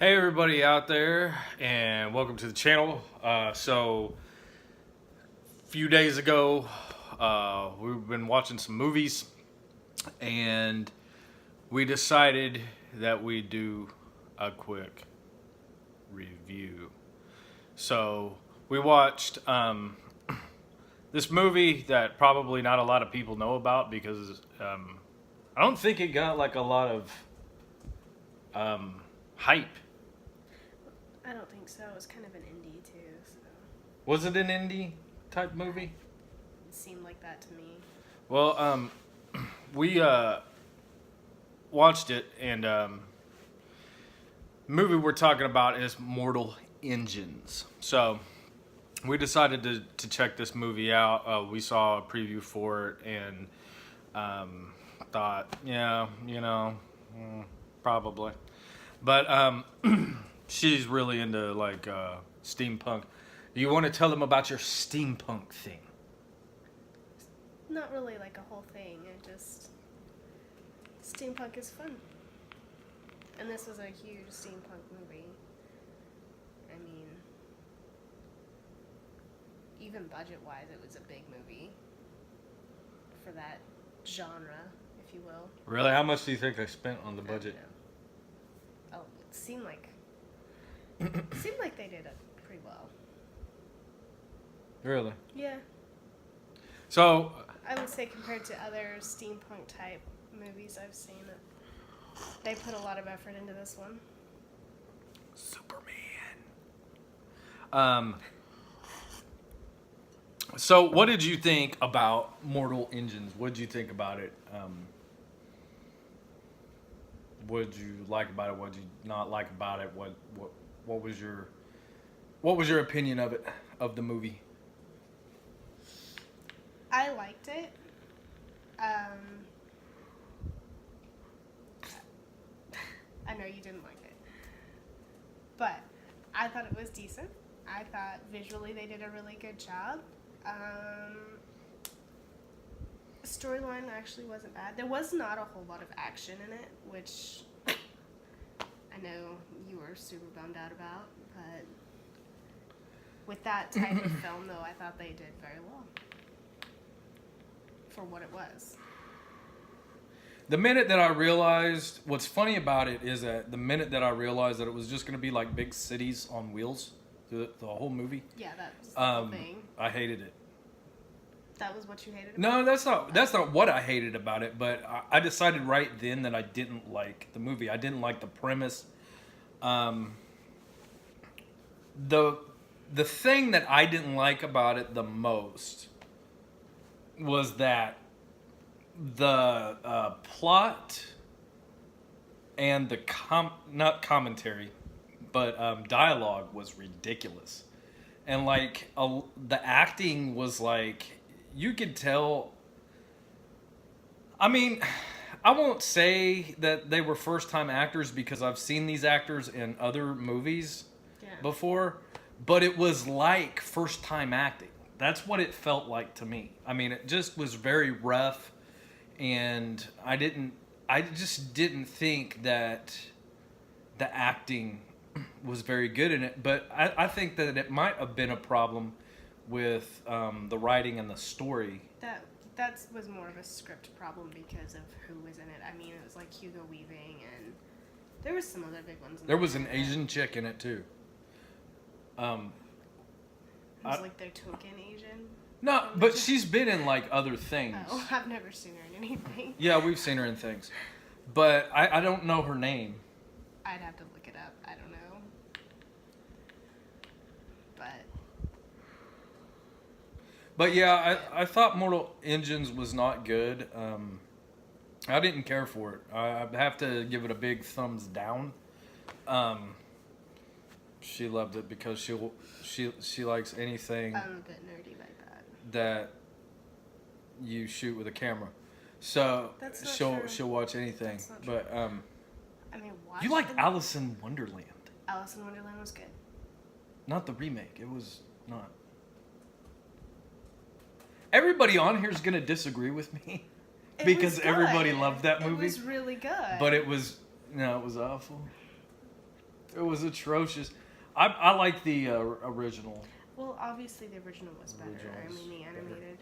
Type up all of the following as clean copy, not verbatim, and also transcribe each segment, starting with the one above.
Hey everybody out there, and welcome to the channel. A few days ago, we've been watching some movies, and we decided that we'd do a quick review. So we watched this movie that probably not a lot of people know about because I don't think it got like a lot of hype. I don't think so. It was kind of an indie too, so Was it an indie type movie? it seemed like that to me. Well, we watched it, and the movie we're talking about is Mortal Engines. So we decided to check this movie out. We saw a preview for it, and thought, yeah, probably. But she's really into like steampunk. Do you want to tell them about your steampunk thing? Not really like a whole thing. It just steampunk is fun, and this was a huge steampunk movie. I mean, even budget-wise, it was a big movie for that genre, if you will. Really? How much do you think they spent on the I don't budget? know. Oh, it seemed like they did it pretty well. Really? Yeah, So, I would say compared to other steampunk type movies I've seen, they put a lot of effort into this one. Superman. So what did you think about Mortal Engines? What did you think about it? What did you like about it? What did you not like about it? What was your opinion of the movie? I liked it. I know you didn't like it, but I thought it was decent. I thought visually they did a really good job. Storyline actually wasn't bad. There was not a whole lot of action in it, which I know you were super bummed out about, but with that type of film, though, I thought they did very well for what it was. The minute that I realized, what's funny about it is that the minute that I realized that it was just going to be like big cities on wheels, the whole movie, Yeah, that's the whole thing. I hated it. That was what you hated about No, it? that's not what I hated about it, but I decided right then that I didn't like the movie. I didn't like the premise. The thing that I didn't like about it the most was that the plot and the not commentary, but dialogue was ridiculous, and like the acting was like, you could tell. I mean, I won't say that they were first time actors because I've seen these actors in other movies Yeah. before, but it was like first time acting. That's what it felt like to me. I mean, it just was very rough, and I just didn't think that the acting was very good in it. But I think that it might have been a problem with the writing and the story. That was more of a script problem because of who was in it. I mean, it was like Hugo Weaving, and there was some other big ones. There was an Asian chick in it too. It was like their token Asian. No, but she's been in like other things. Oh, I've never seen her in anything. Yeah, we've seen her in things, but I don't know her name. I'd have to look it up. I don't know. But yeah, I thought Mortal Engines was not good. I didn't care for it. I have to give it a big thumbs down. She loved it because she likes anything I'm a bit nerdy like that. that you shoot with a camera. So That's not she'll true. watch anything. That's not But I mean, watch you liked them. Alice in Wonderland, Alice in Wonderland was good. not the remake. It was not. Everybody on here is gonna disagree with me It because was everybody good. loved that movie. It was really good. But it was awful. It was atrocious. I like the original. Well, obviously the original was better. Original I was mean, the better. animated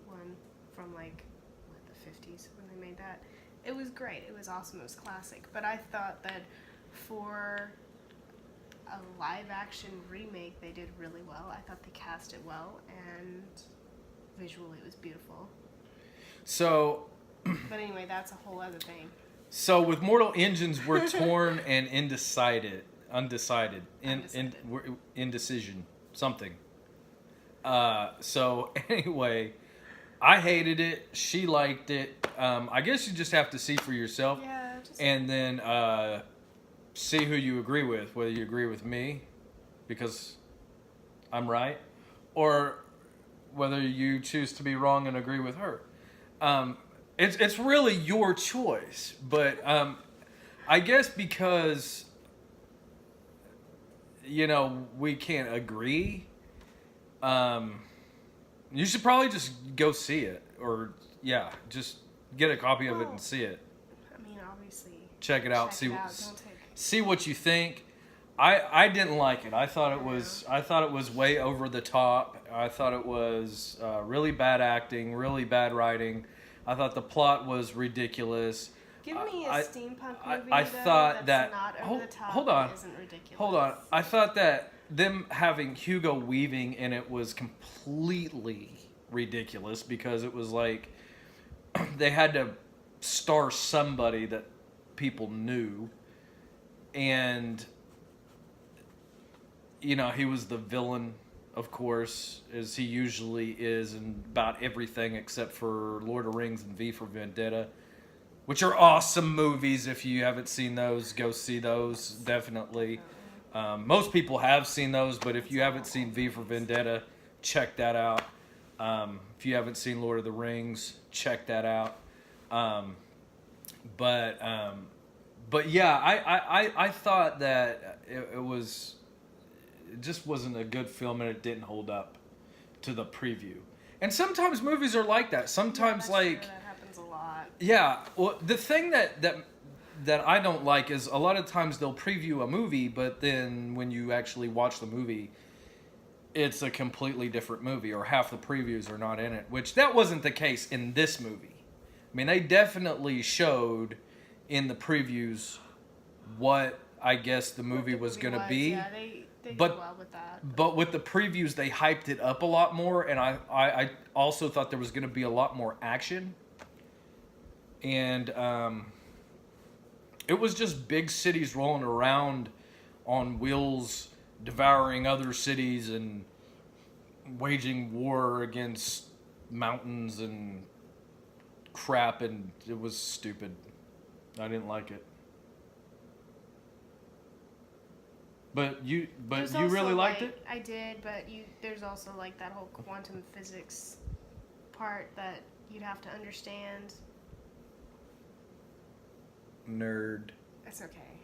one from like what, the 50s when they made that. It was great. It was awesome. It was classic. But I thought that for a live action remake, they did really well. I thought they cast it well, and visually it was beautiful. So, But anyway, that's a whole other thing. so with Mortal Engines, we're torn and undecided, we're indecision, something. So anyway, I hated it. She liked it. I guess you just have to see for yourself, Yeah, just and then see who you agree with. Whether you agree with me, because I'm right, or whether you choose to be wrong and agree with her. It's really your choice, but I guess because we can't agree. You should probably just go see it, or just get a copy of it and see it. I mean, obviously. Check it out. Check See it out. Don't take. see what you think. I didn't like it. I thought it was way over the top. I thought it was really bad acting, really bad writing. I thought the plot was ridiculous. Give me a steampunk movie. I though, thought that's that. not over the top. Hold on. And isn't ridiculous. Hold on. I thought that them having Hugo Weaving in it was completely ridiculous because it was like they had to star somebody that people knew, and he was the villain, of course, as he usually is in about everything except for Lord of the Rings and V for Vendetta, which are awesome movies. If you haven't seen those, go see those, definitely. Most people have seen those, but if you haven't seen V for Vendetta, check that out. If you haven't seen Lord of the Rings, check that out. But yeah, I thought that it just wasn't a good film, and it didn't hold up to the preview. And sometimes movies are like that. Sometimes Yeah, that's true. That happens a lot. yeah. Well, the thing that I don't like is a lot of times they'll preview a movie, but then when you actually watch the movie, it's a completely different movie, or half the previews are not in it, which that wasn't the case in this movie. I mean, they definitely showed in the previews what I guess the movie was going to be. Yeah, they did But- well with that. But with the previews, they hyped it up a lot more, and I also thought there was going to be a lot more action. And it was just big cities rolling around on wheels, devouring other cities and waging war against mountains and crap, and it was stupid. I didn't like it. But you There's really also, liked like, it? I did, but there's also like that whole quantum physics part that you'd have to understand. Nerd. It's okay.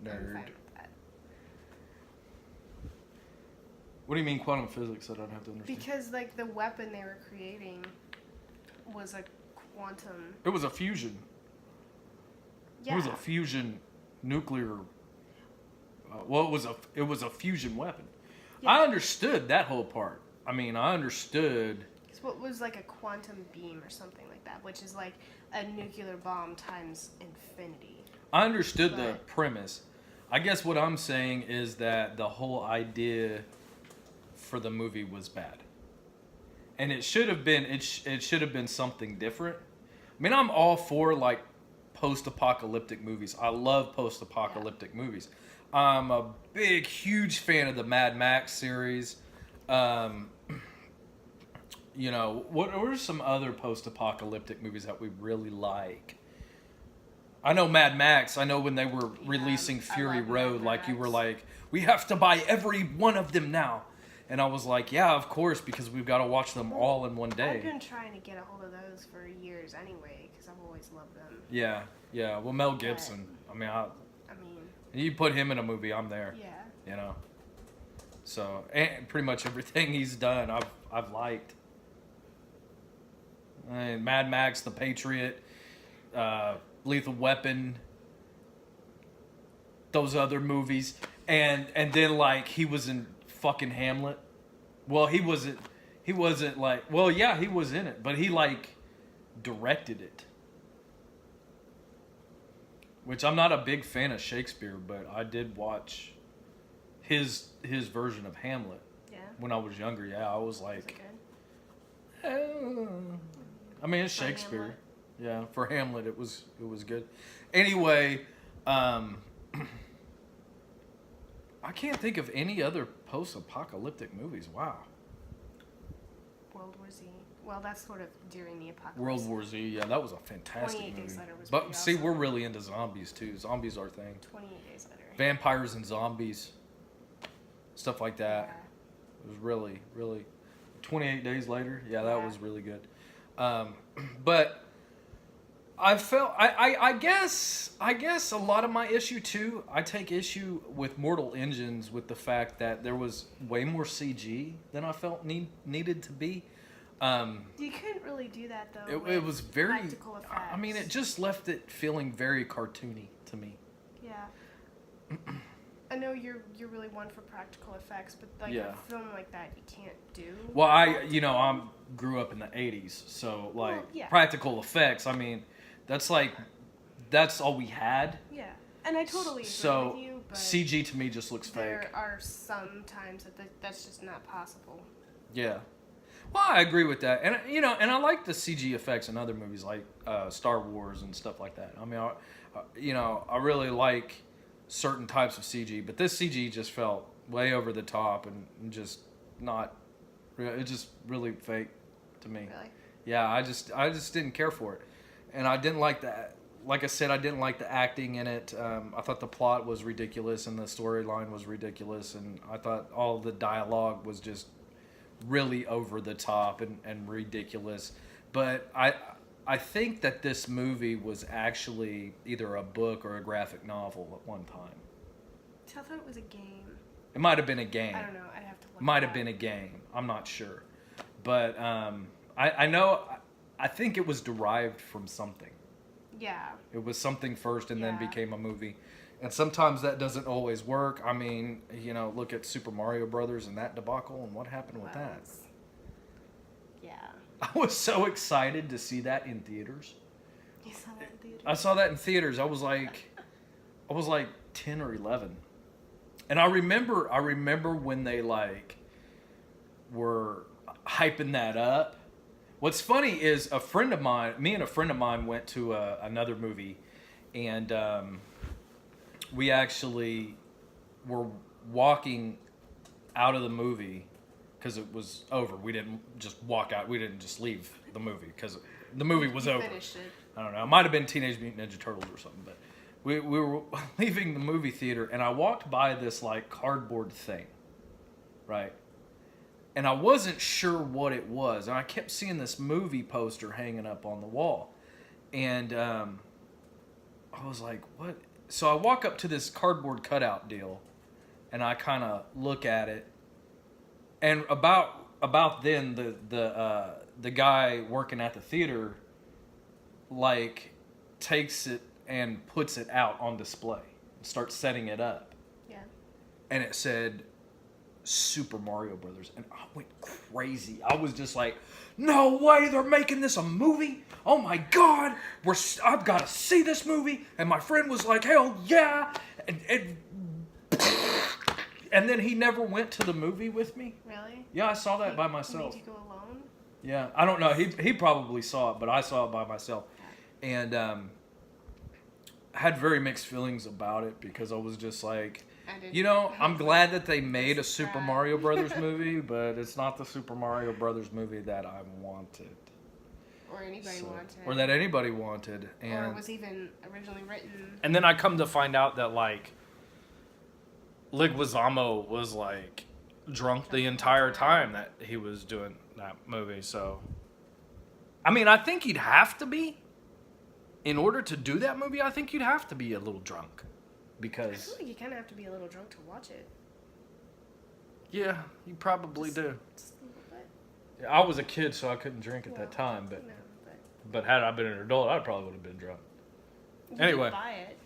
I'm Nerd. fine with that. What do you mean quantum physics? I don't have to understand. Because like the weapon they were creating was a quantum. It was a fusion. Yeah. It was a fusion nuclear. It was a fusion weapon. Yeah. I understood that whole part. I mean, I understood. It's what was like a quantum beam or something like that, which is like a nuclear bomb times infinity. I understood the But- premise. I guess what I'm saying is that the whole idea for the movie was bad, and it should have been. It should have been something different. I mean, I'm all for like post-apocalyptic movies. I love post-apocalyptic movies. I'm a big, huge fan of the Mad Max series. What are some other post-apocalyptic movies that we really like? I know Mad Max. I know when they were releasing I Fury love Road, Mad like you were Max. like, we have to buy every one of them now. And I was like, yeah, of course, because we've got to watch them all in one I've day. been trying to get a hold of those for years anyway, because I've always loved them. Yeah. Well, Mel Gibson. I mean, I mean, you put him in a movie, I'm there. yeah. So, and pretty much everything he's done, I've liked. And Mad Max, The Patriot, Lethal Weapon, those other movies, and then like he was in fucking Hamlet. Well, he wasn't like, well, yeah, he was in it, but he like directed it. Which I'm not a big fan of Shakespeare, but I did watch his version of Hamlet Yeah. when I was younger. Yeah, I was Was it like, good? I mean, it's For Shakespeare. Hamlet? Yeah, for Hamlet, it was good. Anyway, I can't think of any other post-apocalyptic movies. Wow. World War Z. Well, that's sort of during the apocalypse. World War Z, yeah, that was a fantastic 28 Days movie. Later was But pretty see, awesome. we're really into zombies too. Zombies are our thing. 28 Days Later. Vampires and zombies, stuff like that. Yeah. It was really, really. 28 Days Later, yeah, that Yeah. was really good. But I felt, I guess a lot of my issue too. I take issue with Mortal Engines with the fact that there was way more CG than I felt needed to be. You couldn't really do that though. It was very. practical effects. I mean, it just left it feeling very cartoony to me. Yeah. I know you're really one for practical effects, but like Yeah. a film like that, you can't do. Well, I grew up in the 80s, so like Well, yeah. practical effects. I mean, that's all we had. Yeah, and I totally agree So with you, but CG to me just looks there fake. are some times that's just not possible. Yeah. Well, I agree with that, and and I like the CG effects in other movies like Star Wars and stuff like that. I mean, I really like certain types of CG, but this CG just felt way over the top and just not. It just really fake to me. Really. Yeah, I just didn't care for it, and I didn't like that. Like I said, I didn't like the acting in it. I thought the plot was ridiculous and the storyline was ridiculous, and I thought all the dialogue was just really over the top and ridiculous. But I think that this movie was actually either a book or a graphic novel at one time. See, I thought it was a game. It might have been a game. I don't know. I'd have to look. Might it have up. been a game. I'm not sure. But I know, I think it was derived from something. Yeah. It was something first and then Yeah. became a movie. And sometimes that doesn't always work. I mean, look at Super Mario Brothers and that debacle and what happened with that. Yeah. I was so excited to see that in theaters. You saw that in theater? I saw that in theaters. I was like 10 or 11. And I remember when they like were hyping that up. What's funny is me and a friend of mine went to another movie, and we actually were walking out of the movie because it was over. We didn't just walk out. We didn't just leave the movie because the movie was You over. finished it. I don't know. It might have been Teenage Mutant Ninja Turtles or something, but we were leaving the movie theater, and I walked by this like cardboard thing, right? And I wasn't sure what it was, and I kept seeing this movie poster hanging up on the wall, and I was like, "What?" So I walk up to this cardboard cutout deal, and I kind of look at it, and about then the guy working at the theater like takes it and puts it out on display, starts setting it up, Yeah. and it said Super Mario Brothers, and I went crazy. I was just like, "No way! They're making this a movie! Oh my god! I've got to see this movie!" And my friend was like, "Hell yeah!" And then he never went to the movie with me. Really? Yeah, I saw that He- by he myself. made you go alone? Yeah, I don't know. He probably saw it, but I saw it by myself, and I had very mixed feelings about it because I was just like, I didn't- I'm glad that they made a Super Subscribe. Mario Brothers movie, but it's not the Super Mario Brothers movie that I wanted, Or anybody wanted. or that anybody wanted, Or and it was even originally written. And then I come to find out that like Leguizamo was like drunk the entire time that he was doing that movie. So, I mean, I think he'd have to be in order to do that movie. I think you'd have to be a little drunk I because feel like you kind of have to be a little drunk to watch it. yeah, you probably do. Just a little bit. I was a kid, so I couldn't drink at that Well, time, but No, but had I been an adult, I probably would have been drunk. you Anyway. didn't buy it.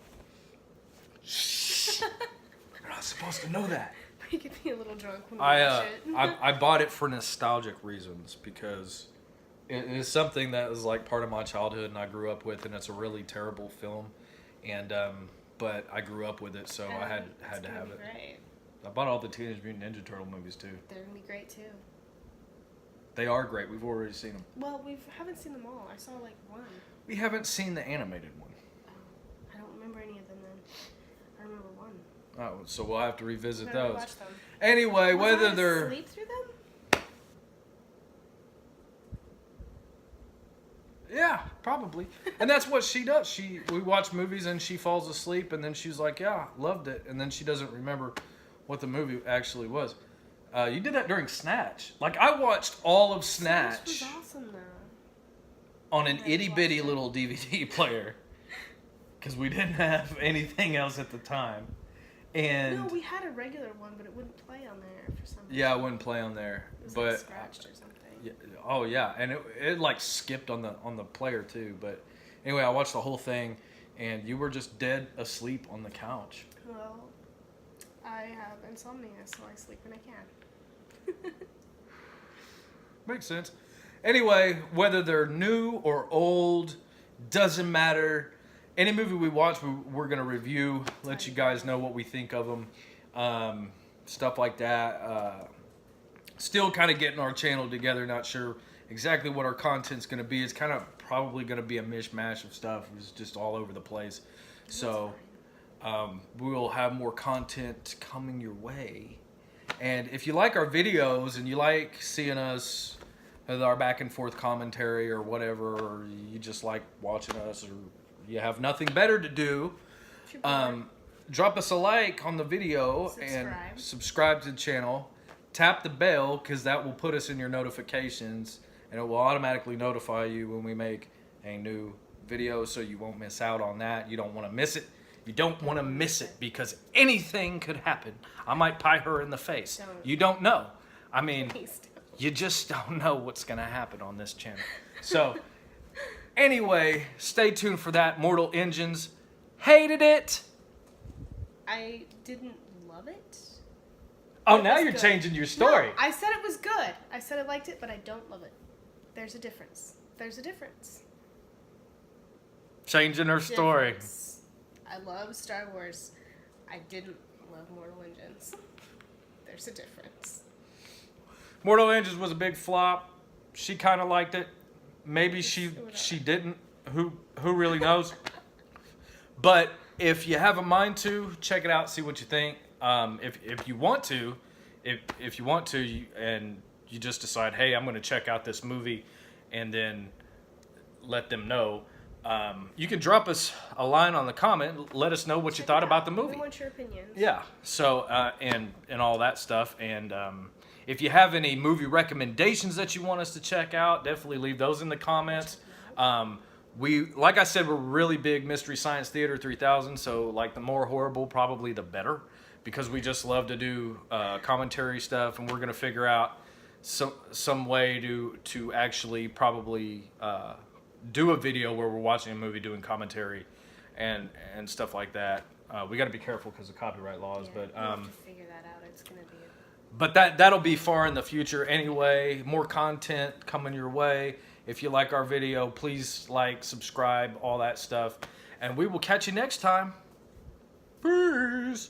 Shh. You're not supposed to know that. We could be a little drunk when we watch it. I bought it for nostalgic reasons because it is something that was like part of my childhood and I grew up with, and it's a really terrible film, and but I grew up with it, so I had to have it. Great. I bought all the Teenage Mutant Ninja Turtle movies too. They're gonna be great too. They are great. We've already seen them. Well, we haven't seen them all. I saw like one. We haven't seen the animated one. Oh, I don't remember any of them then. I remember one. Oh, so we'll have to revisit Never those. watched them. Anyway, Was whether I they're asleep through them? yeah, probably. And that's what she does. We watch movies and she falls asleep and then she's like, "Yeah, loved it." And then she doesn't remember what the movie actually was. You did that during Snatch. Like I watched all of Snatch This was awesome though. on an I never itty bitty watched it. little DVD player because we didn't have anything else at the time. And No, we had a regular one, but it wouldn't play on there for some reason. yeah, I wouldn't play on there, It was but like scratched or something. yeah, oh yeah, and it like skipped on the player too. But anyway, I watched the whole thing, and you were just dead asleep on the couch. Well, I have insomnia, so I sleep when I can. Makes sense. Anyway, whether they're new or old, doesn't matter. Any movie we watch, we're gonna review. Let you guys know what we think of them, stuff like that. Still kind of getting our channel together. Not sure exactly what our content's gonna be. It's kind of probably gonna be a mishmash of stuff. It's just all over the place. So we'll have more content coming your way. And if you like our videos and you like seeing us with our back and forth commentary or whatever, or you just like watching us, or you have nothing better to do, If you're bored, drop us a like on the video and subscribe to the channel. Tap the bell because that will put us in your notifications and it will automatically notify you when we make a new video, so you won't miss out on that. You don't want to miss it. You don't want to miss it because anything could happen. I might pie her in the face. Don't. You don't know. I mean, please don't. you just don't know what's going to happen on this channel. So, anyway, stay tuned for that. Mortal Engines. Hated it. I didn't love it. Oh, It now was you're good. changing your story. No, I said it was good. I said I liked it, but I don't love it. There's a difference. There's a difference. Changing her story. Difference. I love Star Wars. I didn't love Mortal Engines. There's a difference. Mortal Engines was a big flop. She kind of liked it. Maybe she whatever. didn't. Who really knows? But if you have a mind to, check it out. See what you think. If you want to, if you want to, and you just decide, hey, I'm going to check out this movie, and then let them know. You can drop us a line on the comment. Let us know what you Check thought it about out. the movie. We want your opinions. Yeah. So and all that stuff. And if you have any movie recommendations that you want us to check out, definitely leave those in the comments. We, like I said, we're really big Mystery Science Theater 3000. So like the more horrible, probably the better, because we just love to do commentary stuff, and we're gonna figure out some way to actually probably do a video where we're watching a movie, doing commentary, and stuff like that. We got to be careful because of copyright laws, Yeah, but we'll have to figure that out. It's gonna be. but that'll be far in the future anyway. More content coming your way. If you like our video, please like, subscribe, all that stuff, and we will catch you next time. Peace.